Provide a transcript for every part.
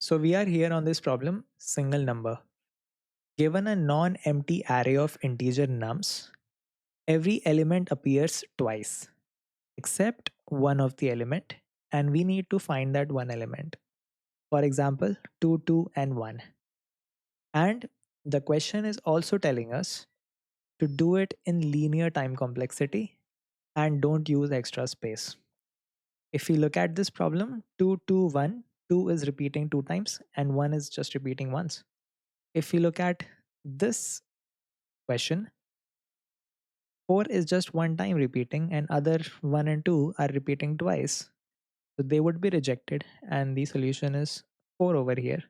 So we are here on this problem, single number. Given a non-empty array of integer nums, every element appears twice, except one of the element, and we need to find that one element. For example, 2, 2, and 1. And the question is also telling us to do it in linear time complexity and don't use extra space. If we look at this problem, 2, 2, 1, 2 is repeating 2 times and 1 is just repeating once. If we look at this question, 4 is just one time repeating and other 1 and 2 are repeating twice. So they would be rejected and the solution is 4 over here.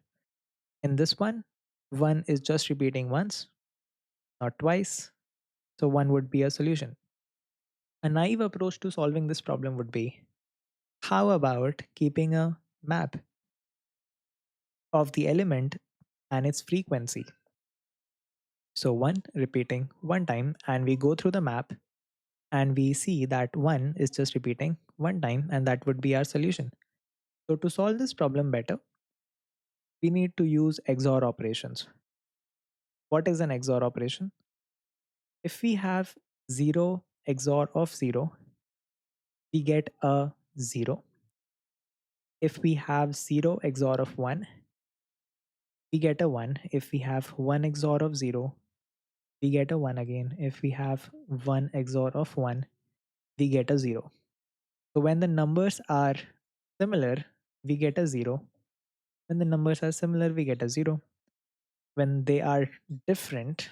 In this one, 1 is just repeating once, not twice. So 1 would be a solution. A naive approach to solving this problem would be, how about keeping a map of the element and its frequency? So 1 repeating one time, and we go through the map and we see that 1 is just repeating one time, and that would be our solution. So to solve this problem better, we need to use XOR operations. What is an XOR operation? If we have 0 XOR of 0, we get a 0. If we have 0 XOR of 1, we get a 1. If we have 1 XOR of 0, we get a 1 again. If we have 1 XOR of 1, we get a 0. So when the numbers are similar, we get a 0. When the numbers are similar, we get a 0. When they are different,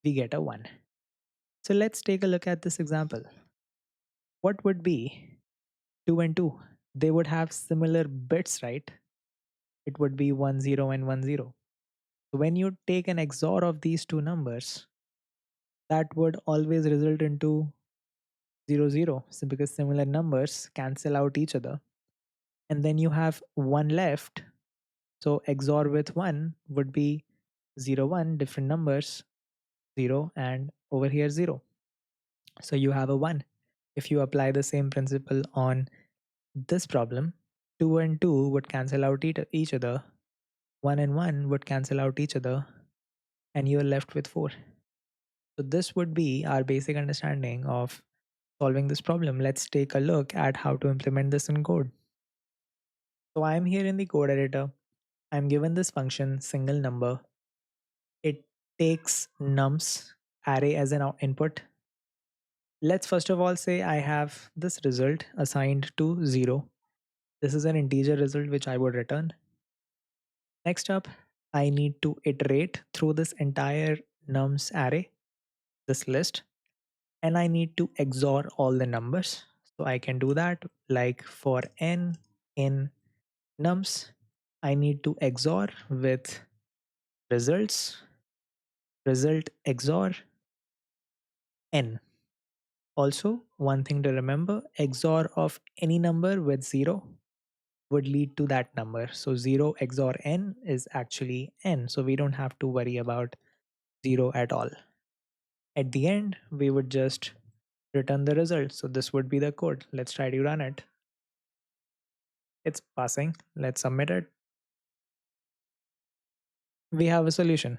we get a 1. So let's take a look at this example. What would be 2 and 2? They would have similar bits, right? It would be 1 0 and 1 0. So when you take an XOR of these two numbers, that would always result into 0 0. So because similar numbers cancel out each other. And then you have 1 left. So XOR with 1 would be 0 1, different numbers, 0, and over here 0. So you have a 1. If you apply the same principle on this problem, 2 and 2 would cancel out each other, 1 and 1 would cancel out each other, and you're left with 4. So this would be our basic understanding of solving this problem. Let's take a look at how to implement this in code. So I'm here in the code editor. I'm given this function single number. It takes nums array as an input. Let's first of all say I have this result assigned to 0. This is an integer result which I would return. Next up, I need to iterate through this entire nums array, this list, and I need to XOR all the numbers. So I can do that like for n in nums, I need to XOR with results, result XOR n. Also, one thing to remember, XOR of any number with 0 would lead to that number. So 0 XOR n is actually n. So we don't have to worry about 0 at all. At the end, we would just return the result. So this would be the code. Let's try to run it. It's passing. Let's submit it. We have a solution.